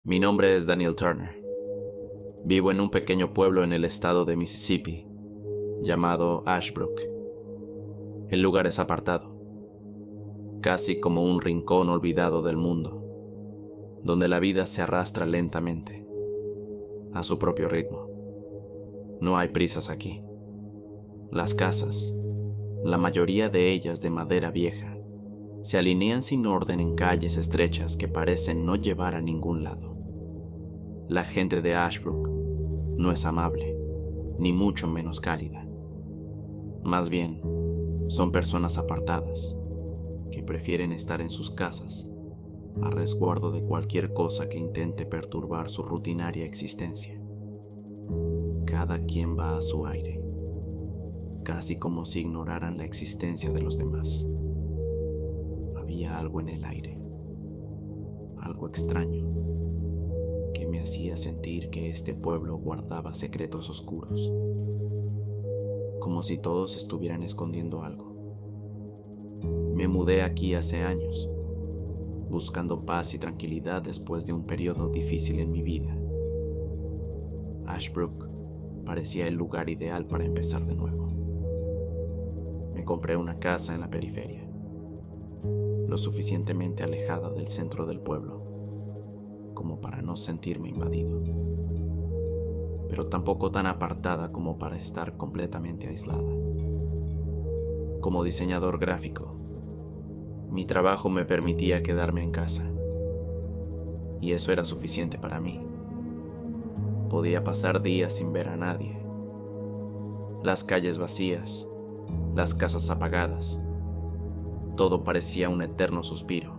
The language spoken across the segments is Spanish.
Mi nombre es Daniel Turner. Vivo en un pequeño pueblo en el estado de Mississippi, llamado Ashbrook. El lugar es apartado, casi como un rincón olvidado del mundo, donde la vida se arrastra lentamente, a su propio ritmo. No hay prisas aquí. Las casas, la mayoría de ellas de madera vieja, se alinean sin orden en calles estrechas que parecen no llevar a ningún lado. La gente de Ashbrook no es amable, ni mucho menos cálida. Más bien, son personas apartadas, que prefieren estar en sus casas, a resguardo de cualquier cosa que intente perturbar su rutinaria existencia. Cada quien va a su aire, casi como si ignoraran la existencia de los demás. Había algo en el aire, algo extraño, que me hacía sentir que este pueblo guardaba secretos oscuros, como si todos estuvieran escondiendo algo. Me mudé aquí hace años, buscando paz y tranquilidad después de un periodo difícil en mi vida. Ashbrook parecía el lugar ideal para empezar de nuevo. Me compré una casa en la periferia, lo suficientemente alejada del centro del pueblo como para no sentirme invadido, pero tampoco tan apartada como para estar completamente aislada. Como diseñador gráfico, mi trabajo me permitía quedarme en casa, y eso era suficiente para mí. Podía pasar días sin ver a nadie. Las calles vacías, las casas apagadas, todo parecía un eterno suspiro,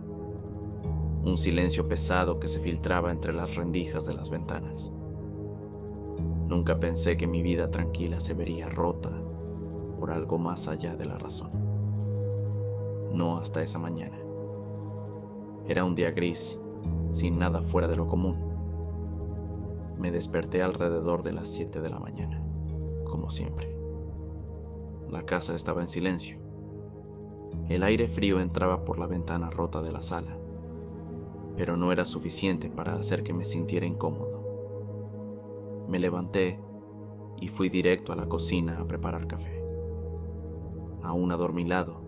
un silencio pesado que se filtraba entre las rendijas de las ventanas. Nunca pensé que mi vida tranquila se vería rota por algo más allá de la razón. No hasta esa mañana. Era un día gris, sin nada fuera de lo común. Me desperté alrededor de las 7 de la mañana, como siempre. La casa estaba en silencio. El aire frío entraba por la ventana rota de la sala, pero no era suficiente para hacer que me sintiera incómodo. Me levanté y fui directo a la cocina a preparar café. Aún adormilado,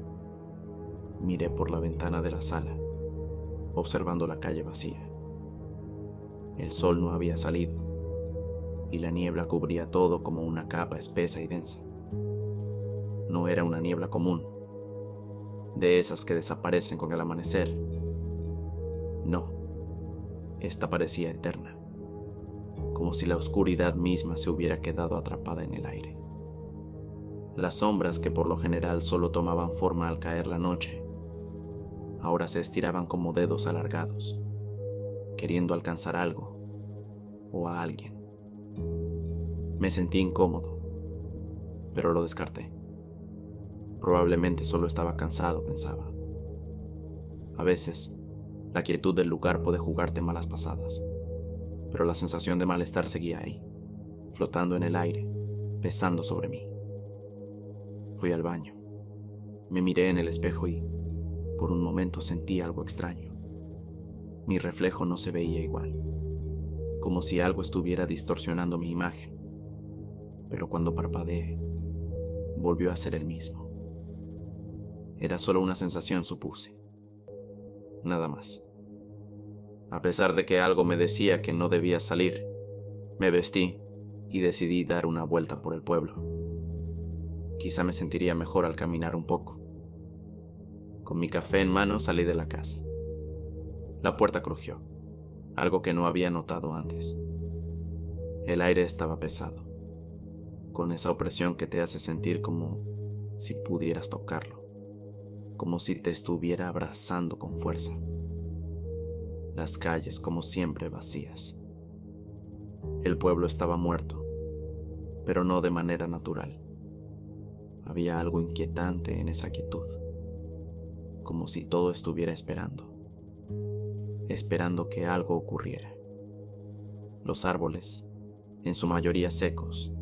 miré por la ventana de la sala, observando la calle vacía. El sol no había salido, y la niebla cubría todo como una capa espesa y densa. No era una niebla común, de esas que desaparecen con el amanecer. No, esta parecía eterna, como si la oscuridad misma se hubiera quedado atrapada en el aire. Las sombras, que por lo general solo tomaban forma al caer la noche, ahora se estiraban como dedos alargados, queriendo alcanzar algo o a alguien. Me sentí incómodo, pero lo descarté. Probablemente solo estaba cansado, pensaba. A veces, la quietud del lugar puede jugarte malas pasadas, pero la sensación de malestar seguía ahí, flotando en el aire, pesando sobre mí. Fui al baño. Me miré en el espejo y, por un momento, sentí algo extraño. Mi reflejo no se veía igual, como si algo estuviera distorsionando mi imagen. Pero cuando parpadeé, volvió a ser el mismo. Era solo una sensación, supuse. Nada más. A pesar de que algo me decía que no debía salir, me vestí y decidí dar una vuelta por el pueblo. Quizá me sentiría mejor al caminar un poco. Con mi café en mano salí de la casa. La puerta crujió, algo que no había notado antes. El aire estaba pesado, con esa opresión que te hace sentir como si pudieras tocarlo, como si te estuviera abrazando con fuerza. Las calles, como siempre, vacías. El pueblo estaba muerto, pero no de manera natural. Había algo inquietante en esa quietud, como si todo estuviera esperando que algo ocurriera. Los árboles, en su mayoría secos,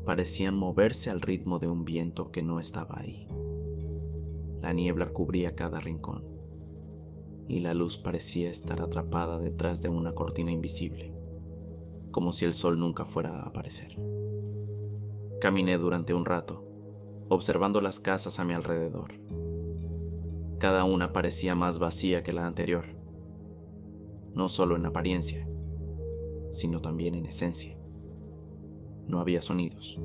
parecían moverse al ritmo de un viento que no estaba ahí. La niebla cubría cada rincón, y la luz parecía estar atrapada detrás de una cortina invisible, como si el sol nunca fuera a aparecer. Caminé durante un rato, observando las casas a mi alrededor. Cada una parecía más vacía que la anterior, no solo en apariencia, sino también en esencia. No había sonidos,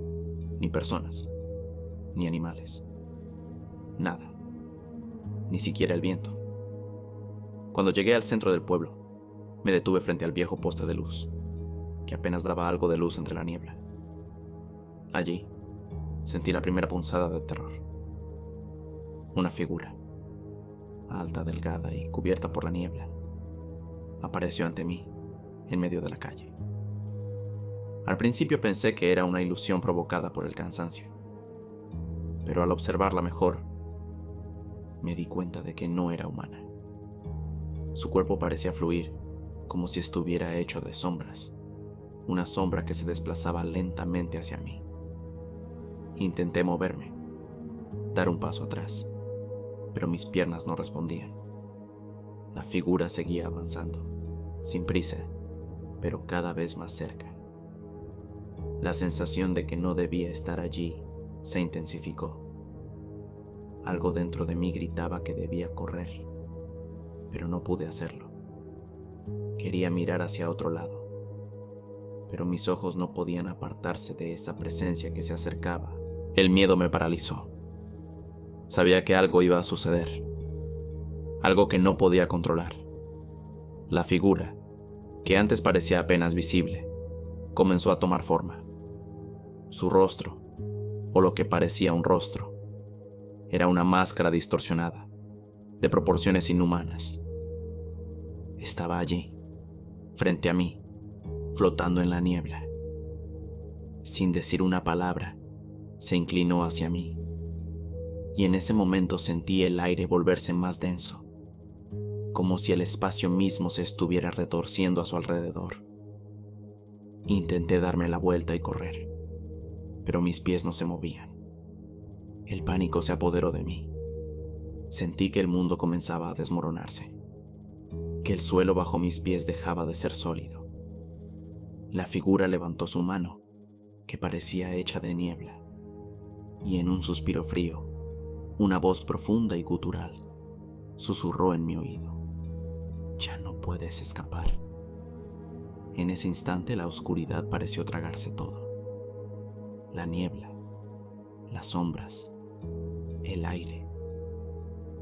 ni personas, ni animales. Nada, ni siquiera el viento. Cuando llegué al centro del pueblo, me detuve frente al viejo poste de luz, que apenas daba algo de luz entre la niebla. Allí, sentí la primera punzada de terror. Una figura, alta, delgada y cubierta por la niebla, apareció ante mí, en medio de la calle. Al principio pensé que era una ilusión provocada por el cansancio, pero al observarla mejor, me di cuenta de que no era humana. Su cuerpo parecía fluir, como si estuviera hecho de sombras, una sombra que se desplazaba lentamente hacia mí. Intenté moverme, dar un paso atrás, pero mis piernas no respondían. La figura seguía avanzando, sin prisa, pero cada vez más cerca. La sensación de que no debía estar allí se intensificó. Algo dentro de mí gritaba que debía correr, pero no pude hacerlo. Quería mirar hacia otro lado, pero mis ojos no podían apartarse de esa presencia que se acercaba. El miedo me paralizó. Sabía que algo iba a suceder, algo que no podía controlar. La figura, que antes parecía apenas visible, comenzó a tomar forma. Su rostro, o lo que parecía un rostro, era una máscara distorsionada, de proporciones inhumanas. Estaba allí, frente a mí, flotando en la niebla. Sin decir una palabra, se inclinó hacia mí, y en ese momento sentí el aire volverse más denso, como si el espacio mismo se estuviera retorciendo a su alrededor. Intenté darme la vuelta y correr, pero mis pies no se movían. El pánico se apoderó de mí. Sentí que el mundo comenzaba a desmoronarse, que el suelo bajo mis pies dejaba de ser sólido. La figura levantó su mano, que parecía hecha de niebla, y en un suspiro frío, una voz profunda y gutural susurró en mi oído: «Ya no puedes escapar». En ese instante la oscuridad pareció tragarse todo. La niebla, las sombras, el aire.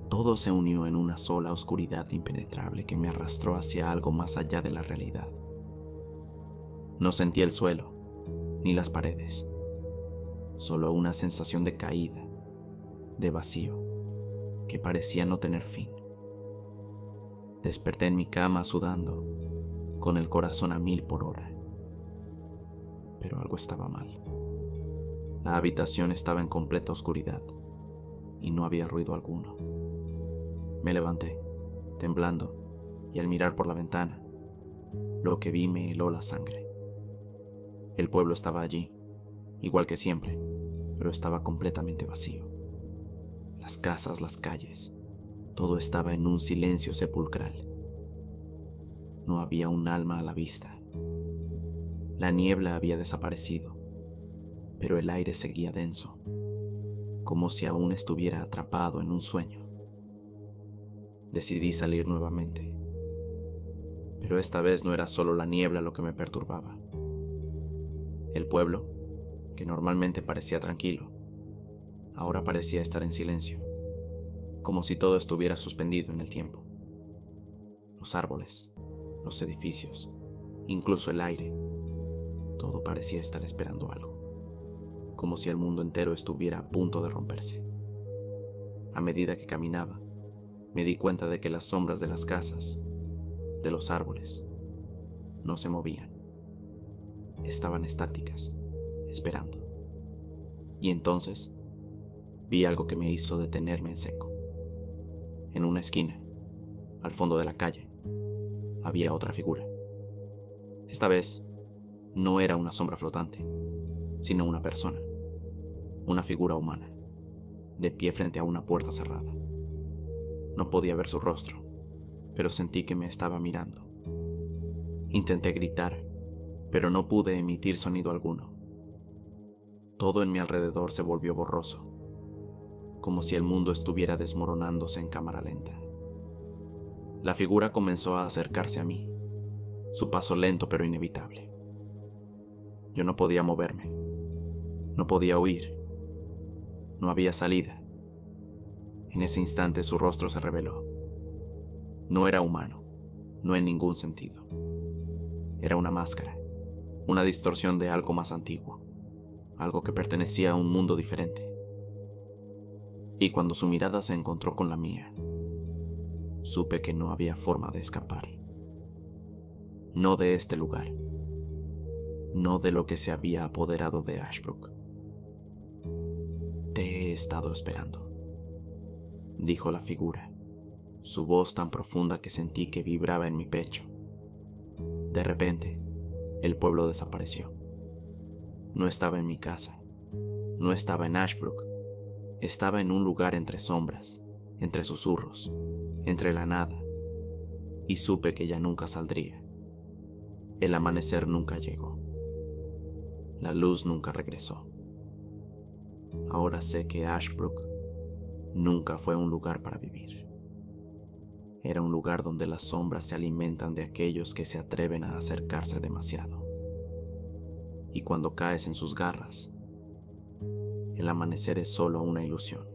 Todo se unió en una sola oscuridad impenetrable que me arrastró hacia algo más allá de la realidad. No sentí el suelo, ni las paredes, solo una sensación de caída, de vacío, que parecía no tener fin. Desperté en mi cama sudando, con el corazón a 1000 por hora. Pero algo estaba mal. La habitación estaba en completa oscuridad y no había ruido alguno. Me levanté, temblando, y al mirar por la ventana, lo que vi me heló la sangre. El pueblo estaba allí, igual que siempre, pero estaba completamente vacío. Las casas, las calles, todo estaba en un silencio sepulcral. No había un alma a la vista. La niebla había desaparecido, pero el aire seguía denso, como si aún estuviera atrapado en un sueño. Decidí salir nuevamente, pero esta vez no era solo la niebla lo que me perturbaba. El pueblo, que normalmente parecía tranquilo, ahora parecía estar en silencio, como si todo estuviera suspendido en el tiempo. Los árboles, los edificios, incluso el aire, todo parecía estar esperando algo, como si el mundo entero estuviera a punto de romperse. A medida que caminaba, me di cuenta de que las sombras de las casas, de los árboles, no se movían. Estaban estáticas, esperando. Y entonces vi algo que me hizo detenerme en seco. En una esquina, al fondo de la calle, había otra figura. Esta vez no era una sombra flotante, sino una persona, una figura humana, de pie frente a una puerta cerrada. No podía ver su rostro, pero sentí que me estaba mirando. Intenté gritar, pero no pude emitir sonido alguno. Todo en mi alrededor se volvió borroso, como si el mundo estuviera desmoronándose en cámara lenta. La figura comenzó a acercarse a mí, su paso lento pero inevitable. Yo no podía moverme, no podía huir, no había salida. En ese instante su rostro se reveló. No era humano, no en ningún sentido. Era una máscara, una distorsión de algo más antiguo, algo que pertenecía a un mundo diferente. Y cuando su mirada se encontró con la mía, supe que no había forma de escapar. No de este lugar, no de lo que se había apoderado de Ashbrook. Te he estado esperando, dijo la figura, su voz tan profunda que sentí que vibraba en mi pecho. De repente, el pueblo desapareció. No estaba en mi casa, no estaba en Ashbrook, estaba en un lugar entre sombras, entre susurros, entre la nada, y supe que ya nunca saldría. El amanecer nunca llegó. La luz nunca regresó. Ahora sé que Ashbrook nunca fue un lugar para vivir. Era un lugar donde las sombras se alimentan de aquellos que se atreven a acercarse demasiado. Y cuando caes en sus garras, el amanecer es solo una ilusión.